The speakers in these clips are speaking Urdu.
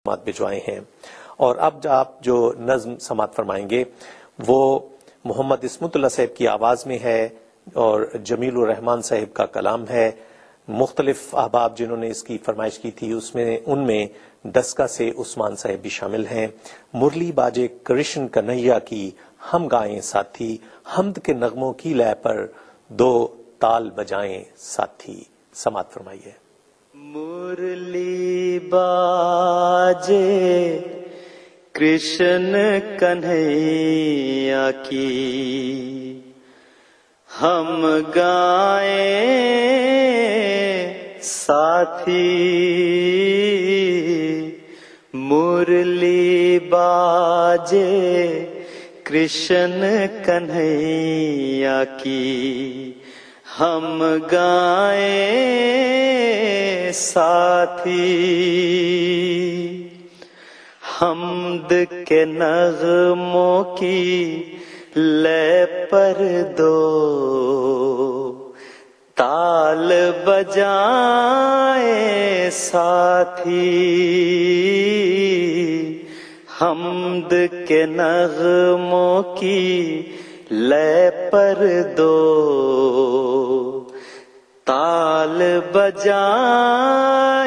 بھجوائے ہیں۔ اور اب آپ جو نظم سماعت فرمائیں گے وہ محمد عصمت اللہ صاحب کی آواز میں ہے اور جمیل الرحمان صاحب کا کلام ہے۔ مختلف احباب جنہوں نے اس کی فرمائش کی تھی ان میں ڈسکا سے عثمان صاحب بھی شامل ہیں۔ مرلی باجے کرشن کنہیا کی ہم گائیں ساتھی، حمد کے نغموں کی لے پر دو تال بجائیں ساتھی۔ سماعت فرمائیے۔ مرلی باجے کرشن کنہیا کی ہم گائیں ساتھی، مرلی باجے کرشن کنہیا کی ہم گائیں ساتھی، حمد کے نغموں کی لے پر دو تال بجائیں ساتھی، حمد کے نغموں کی لے پر دو تال بجائیں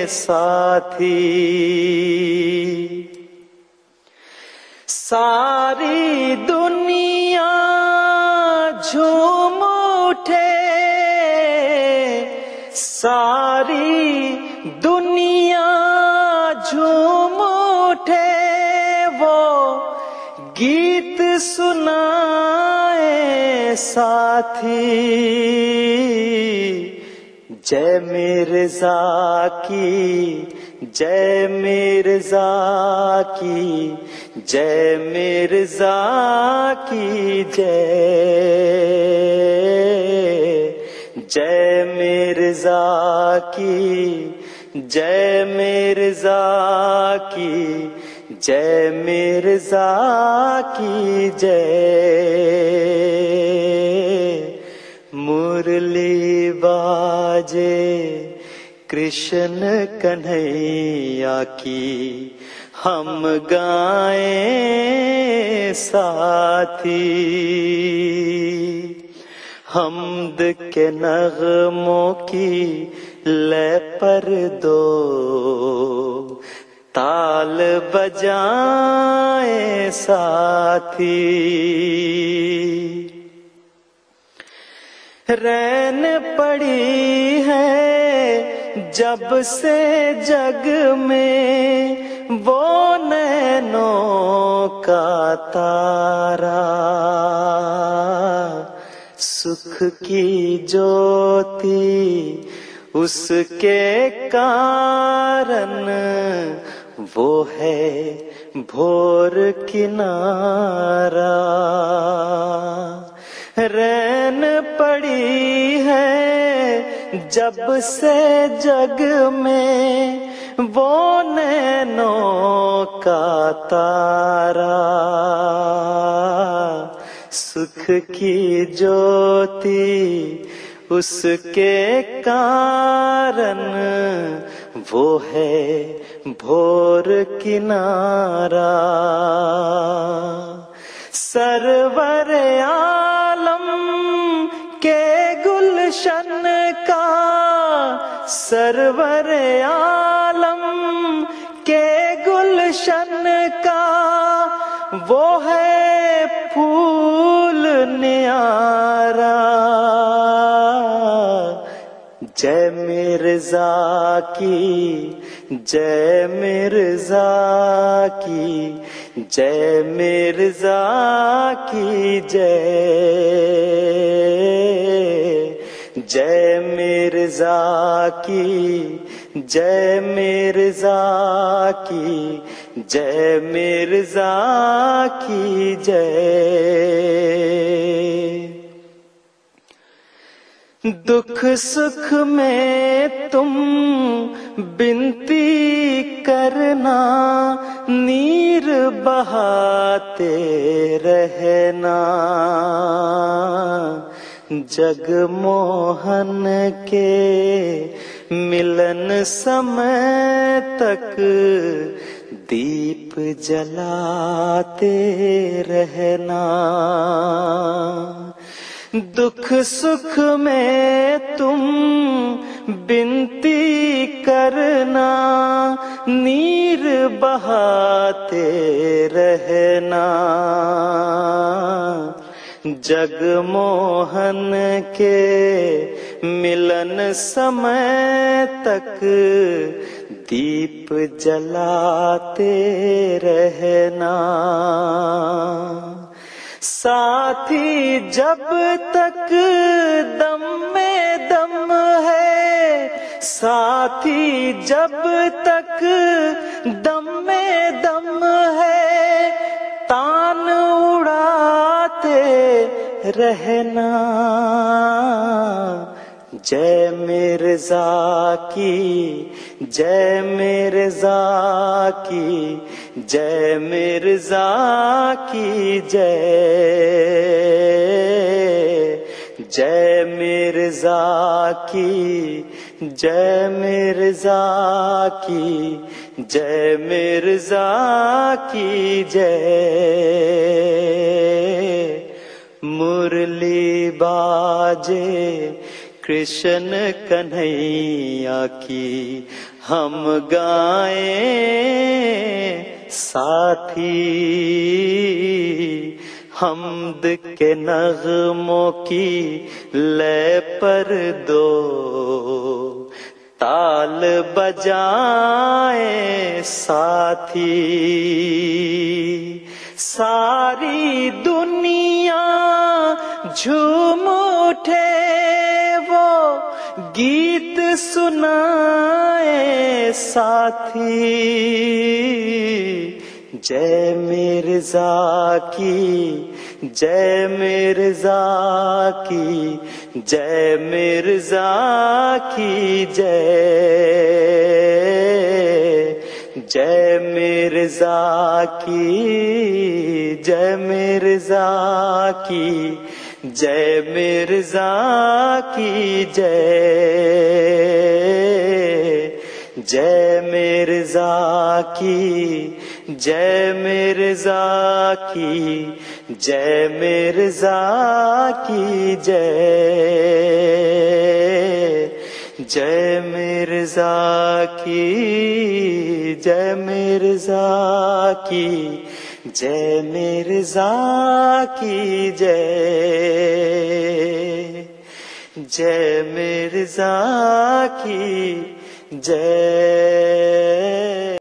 ساتھی، ساری دنیا جھوم اٹھے، ساری دنیا جھوم اٹھے، وہ گیت سنائے ساتھی، جے مرزا کی جے مرزا کی جے مرزا کی جے، جے مرزا کی جے مرزا کی جے مرزا کی جے، مرلی باجے کرشن کنہیا کی ہم گائیں ساتھی، حمد کے نغموں کی لے پر دو تال بجائیں ساتھی، رین پڑی ہے جب سے جگ میں وہ نینوں کا تارا، سکھ کی جوتی اس کے کارن وہ ہے بھور کنارا، رین پڑی ہے جب سے جگ میں وہ نینوں کا تارا، سکھ کی جوتی اس کے کارن وہ ہے بھور کنارا، سرور عالم کے گلشن کا، سرور عالم کے گلشن کا وہ ہے پھول نیارا، جے مرزا کی جے مرزا کی جے مرزا کی جے، جے مرزا کی جے مرزا کی جے مرزا کی جے، دکھ سکھ میں تم بنتی کرنا، نیر بہاتے رہنا، جگ موہن کے ملن سمے تک دیپ جلاتے رہنا، دکھ سکھ میں تم بنتی کرنا، نیر بہاتے رہنا، جگ موہن کے ملن سمے تک دیپ جلاتے رہنا، ساتھی جب تک دم میں دم ہے، ساتھی جب تک دم میں دم ہے، تان اڑاتے رہنا، جے مرزا کی، جے مرزا کی، جے مرزا کی جے، جے مرزا کی، جے مرزا کی، جے مرزا کی جے، مرلی باجے کرشن کنہیا کی ہم گائیں ساتھی، حمد کے نغموں کی لے پر دو تال بجائیں ساتھی، ساری دنیا جھوم اٹھے وہ گیت سنائے ساتھی، جے مرزا کی، جے مرزا کی، جے مرزا کی جے، جے مرزا کی، جے مرزا کی، جے مرزا کی جے، جے مرزا کی، جے مرزا کی، جے مرزا کی جے، جے مرزا کی، جے مرزا کی، جے مرزا کی جے، جے مرزا کی جے۔